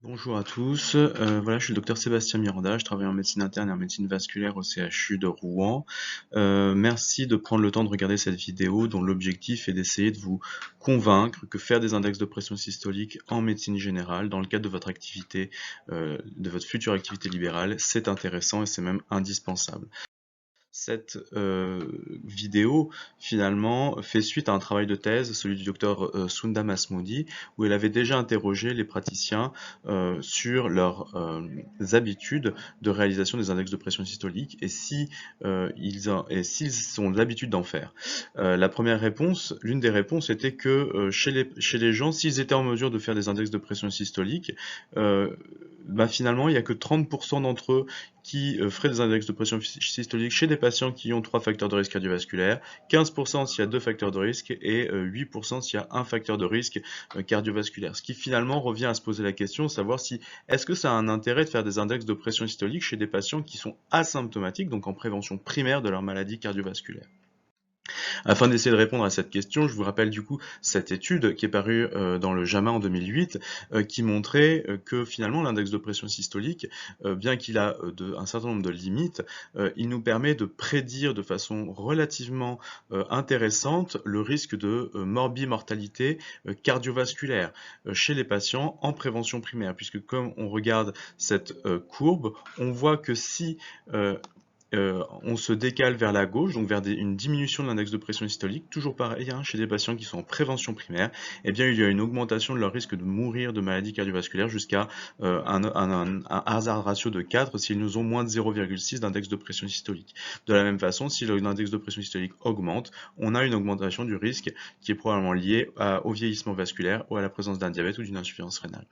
Bonjour à tous, voilà, je suis le docteur Sébastien Miranda, je travaille en médecine interne et en médecine vasculaire au CHU de Rouen. Merci de prendre le temps de regarder cette vidéo dont l'objectif est d'essayer de vous convaincre que faire des index de pression systolique en médecine générale, dans le cadre de votre activité, de votre future activité libérale, c'est intéressant et c'est même indispensable. Cette vidéo, finalement, fait suite à un travail de thèse, celui du docteur Sunda Masmoudi, où elle avait déjà interrogé les praticiens sur leurs habitudes de réalisation des index de pression systolique et s'ils ont l'habitude d'en faire. La première réponse, l'une des réponses était que chez les gens, s'ils étaient en mesure de faire des index de pression systolique, finalement, il n'y a que 30% d'entre eux qui ferait des index de pression systolique chez des patients qui ont 3 facteurs de risque cardiovasculaire, 15% s'il y a 2 facteurs de risque et 8% s'il y a un facteur de risque cardiovasculaire. Ce qui finalement revient à se poser la question, savoir si est-ce que ça a un intérêt de faire des index de pression systolique chez des patients qui sont asymptomatiques, donc en prévention primaire de leur maladie cardiovasculaire. Afin d'essayer de répondre à cette question, je vous rappelle du coup cette étude qui est parue dans le JAMA en 2008, qui montrait que finalement l'index de pression systolique, bien qu'il a un certain nombre de limites, il nous permet de prédire de façon relativement intéressante le risque de morbimortalité cardiovasculaire chez les patients en prévention primaire, puisque comme on regarde cette courbe, on voit que si on se décale vers la gauche, donc vers une diminution de l'index de pression systolique, toujours pareil, chez des patients qui sont en prévention primaire, eh bien, il y a une augmentation de leur risque de mourir de maladie cardiovasculaire jusqu'à un hazard ratio de 4 s'ils nous ont moins de 0,6 d'index de pression systolique. De la même façon, si l'index de pression systolique augmente, on a une augmentation du risque qui est probablement liée au vieillissement vasculaire ou à la présence d'un diabète ou d'une insuffisance rénale.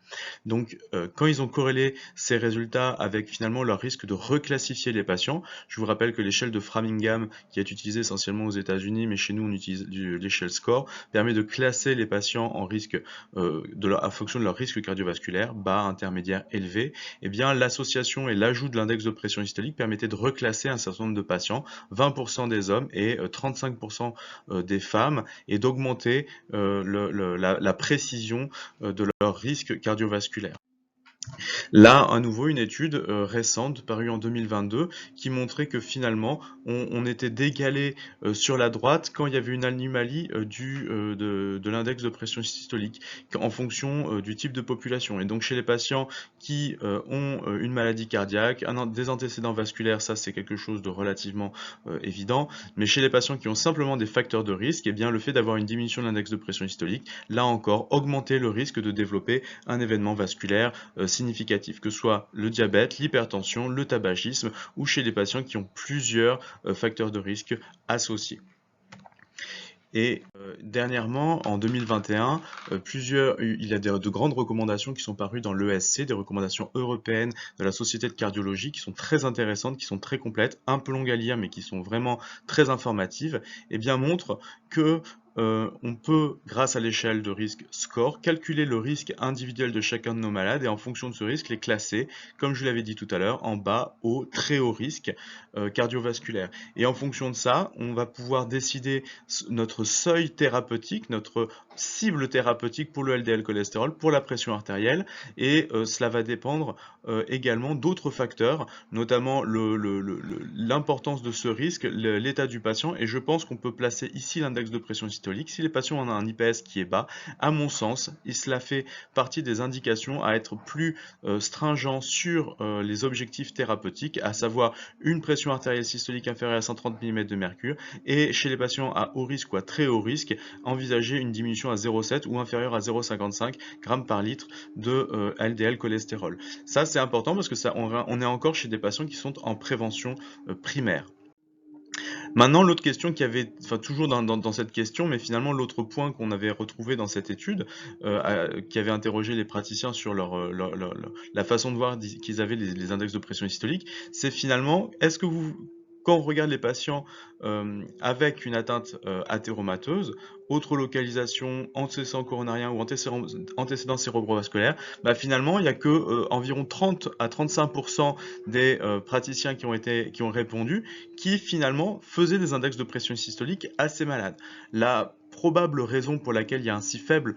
Donc, quand ils ont corrélé ces résultats avec finalement leur risque de reclassifier les patients, je vous rappelle que l'échelle de Framingham, qui est utilisée essentiellement aux États-Unis, mais chez nous on utilise l'échelle SCORE, permet de classer les patients en risque en fonction de leur risque cardiovasculaire, bas, intermédiaire, élevé. Eh bien, l'association et l'ajout de l'index de pression systolique permettait de reclasser un certain nombre de patients, 20% des hommes et 35% des femmes, et d'augmenter la précision de leur risque cardiovasculaire. Là, à nouveau, une étude récente, parue en 2022, qui montrait que finalement, on était décalé sur la droite quand il y avait une anomalie de l'index de pression systolique, en fonction du type de population. Et donc, chez les patients qui ont une maladie cardiaque, des antécédents vasculaires, ça c'est quelque chose de relativement évident, mais chez les patients qui ont simplement des facteurs de risque, eh bien, le fait d'avoir une diminution de l'index de pression systolique, là encore, augmentait le risque de développer un événement vasculaire significatif, que ce soit le diabète, l'hypertension, le tabagisme ou chez les patients qui ont plusieurs facteurs de risque associés. Et dernièrement, en 2021, il y a de grandes recommandations qui sont parues dans l'ESC, des recommandations européennes de la Société de cardiologie qui sont très intéressantes, qui sont très complètes, un peu longues à lire, mais qui sont vraiment très informatives, et bien montrent que on peut, grâce à l'échelle de risque SCORE, calculer le risque individuel de chacun de nos malades et en fonction de ce risque, les classer, comme je l'avais dit tout à l'heure, en bas au très haut risque cardiovasculaire. Et en fonction de ça, on va pouvoir décider notre seuil thérapeutique, notre cible thérapeutique pour le LDL cholestérol, pour la pression artérielle, et cela va dépendre également d'autres facteurs, notamment l'importance de ce risque, l'état du patient, et je pense qu'on peut placer ici l'index de pression systolique. Si les patients ont un IPS qui est bas, à mon sens, cela fait partie des indications à être plus stringent sur les objectifs thérapeutiques, à savoir une pression artérielle systolique inférieure à 130 mm de mercure, et chez les patients à haut risque ou à très haut risque, envisager une diminution à 0,7 ou inférieure à 0,55 g par litre de LDL cholestérol. Ça, c'est important parce que on est encore chez des patients qui sont en prévention primaire. Maintenant, l'autre question toujours dans cette question, mais finalement l'autre point qu'on avait retrouvé dans cette étude, qui avait interrogé les praticiens sur la façon de voir qu'ils avaient les index de pression systolique, c'est finalement, quand on regarde les patients avec une atteinte athéromateuse, autre localisation, antécédent coronarien ou antécédent cérébrovasculaire, finalement il n'y a que environ 30 à 35% des praticiens qui ont répondu qui finalement faisaient des index de pression systolique assez malades. La probable raison pour laquelle il y a un si faible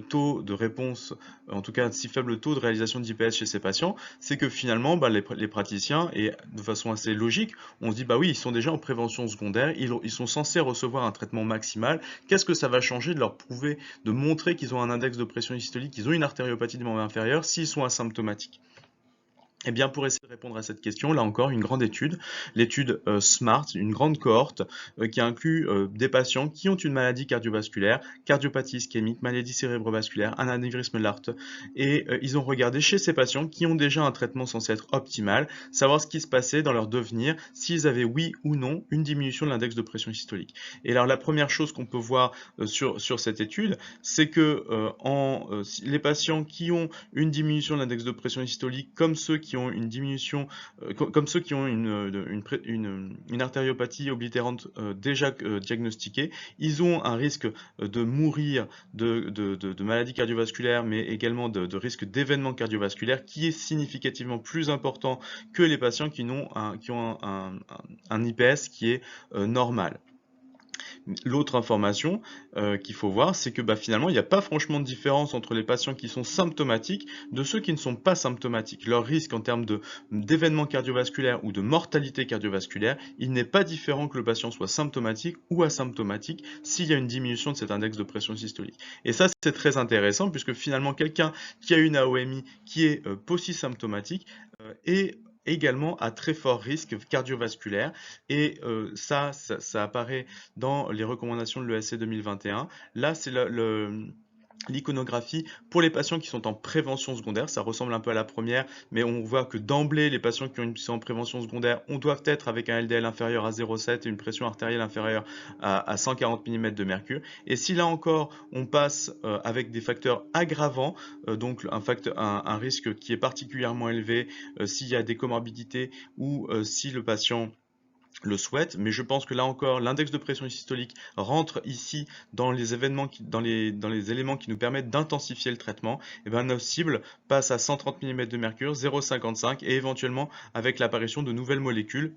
taux de réponse, en tout cas un si faible taux de réalisation d'IPS chez ces patients, c'est que finalement les praticiens, et de façon assez logique, on se dit bah oui, ils sont déjà en prévention secondaire, ils sont censés recevoir un traitement maximal, qu'est-ce que ça va changer de leur prouver, de montrer qu'ils ont un index de pression systolique, qu'ils ont une artériopathie du membre inférieur s'ils sont asymptomatiques? Eh bien, pour essayer de répondre à cette question, là encore, une grande étude, l'étude SMART, une grande cohorte qui inclut des patients qui ont une maladie cardiovasculaire, cardiopathie ischémique, maladie cérébrovasculaire, un anévrisme de l'ART, et ils ont regardé chez ces patients qui ont déjà un traitement censé être optimal, savoir ce qui se passait dans leur devenir, s'ils avaient oui ou non une diminution de l'index de pression systolique. Et alors, la première chose qu'on peut voir sur cette étude, c'est que les patients qui ont une diminution de l'index de pression systolique, comme ceux qui ont une diminution, comme ceux qui ont une artériopathie oblitérante déjà diagnostiquée, ils ont un risque de mourir de maladies cardiovasculaires, mais également de risque d'événements cardiovasculaires qui est significativement plus important que les patients qui ont un IPS qui est normal. L'autre information qu'il faut voir, c'est que finalement, il n'y a pas franchement de différence entre les patients qui sont symptomatiques de ceux qui ne sont pas symptomatiques. Leur risque en termes d'événements cardiovasculaires ou de mortalité cardiovasculaire, il n'est pas différent que le patient soit symptomatique ou asymptomatique s'il y a une diminution de cet index de pression systolique. Et ça, c'est très intéressant puisque finalement, quelqu'un qui a une AOMI qui est symptomatique est également à très fort risque cardiovasculaire, et ça apparaît dans les recommandations de l'ESC 2021. Là, c'est l'iconographie pour les patients qui sont en prévention secondaire. Ça ressemble un peu à la première, mais on voit que d'emblée, les patients qui sont en prévention secondaire, on doit être avec un LDL inférieur à 0,7 et une pression artérielle inférieure à 140 mm de mercure. Et si là encore, on passe avec des facteurs aggravants, donc un risque qui est particulièrement élevé s'il y a des comorbidités ou si le patient le souhaite, mais je pense que là encore, l'index de pression systolique rentre ici dans les événements, dans les éléments qui nous permettent d'intensifier le traitement. Et bien notre cible passe à 130 mm de mercure, 0,55, et éventuellement avec l'apparition de nouvelles molécules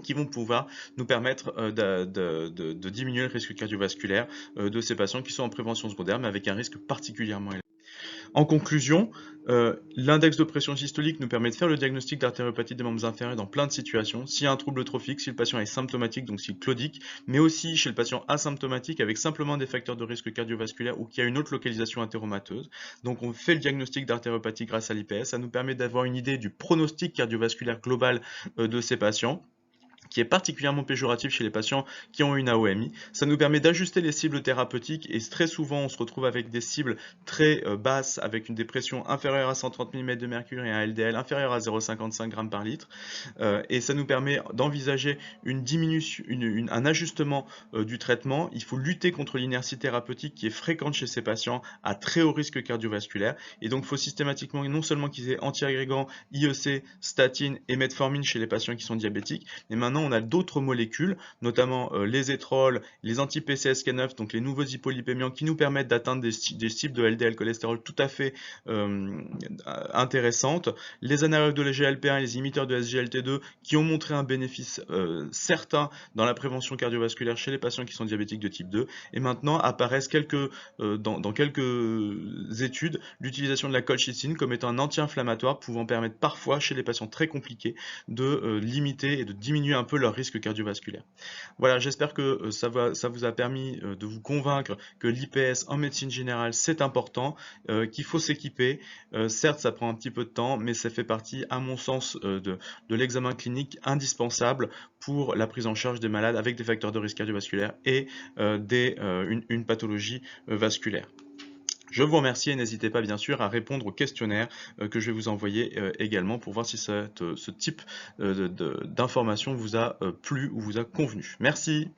qui vont pouvoir nous permettre de diminuer le risque cardiovasculaire de ces patients qui sont en prévention secondaire, mais avec un risque particulièrement élevé. En conclusion, l'index de pression systolique nous permet de faire le diagnostic d'artériopathie des membres inférieurs dans plein de situations. S'il y a un trouble trophique, si le patient est symptomatique, donc s'il est claudique, mais aussi chez le patient asymptomatique avec simplement des facteurs de risque cardiovasculaire ou qui a une autre localisation athéromateuse. Donc on fait le diagnostic d'artériopathie grâce à l'IPS. Ça nous permet d'avoir une idée du pronostic cardiovasculaire global de ces patients, qui est particulièrement péjoratif chez les patients qui ont une AOMI. Ça nous permet d'ajuster les cibles thérapeutiques, et très souvent on se retrouve avec des cibles très basses avec une dépression inférieure à 130 mm de mercure et un LDL inférieur à 0,55 g par litre. Et ça nous permet d'envisager une diminution, un ajustement du traitement. Il faut lutter contre l'inertie thérapeutique qui est fréquente chez ces patients à très haut risque cardiovasculaire. Et donc il faut systématiquement non seulement qu'ils aient antiagrégants, IEC, statine et metformine chez les patients qui sont diabétiques, mais maintenant on a d'autres molécules, notamment les étrols, les anti-PCSK9, donc les nouveaux hypolipémiants qui nous permettent d'atteindre des cibles de LDL cholestérol tout à fait intéressantes, les analogues de la GLP1 et les imiteurs de SGLT2 qui ont montré un bénéfice certain dans la prévention cardiovasculaire chez les patients qui sont diabétiques de type 2, et maintenant apparaissent dans quelques études l'utilisation de la colchicine comme étant un anti-inflammatoire pouvant permettre parfois chez les patients très compliqués de limiter et de diminuer un peu leur risque cardiovasculaire. Voilà, j'espère que ça vous a permis de vous convaincre que l'IPS en médecine générale c'est important, qu'il faut s'équiper. Certes, ça prend un petit peu de temps, mais ça fait partie, à mon sens, de l'examen clinique indispensable pour la prise en charge des malades avec des facteurs de risque cardiovasculaire et une pathologie vasculaire. Je vous remercie et n'hésitez pas bien sûr à répondre au questionnaire que je vais vous envoyer également pour voir si ce type d'information vous a plu ou vous a convenu. Merci.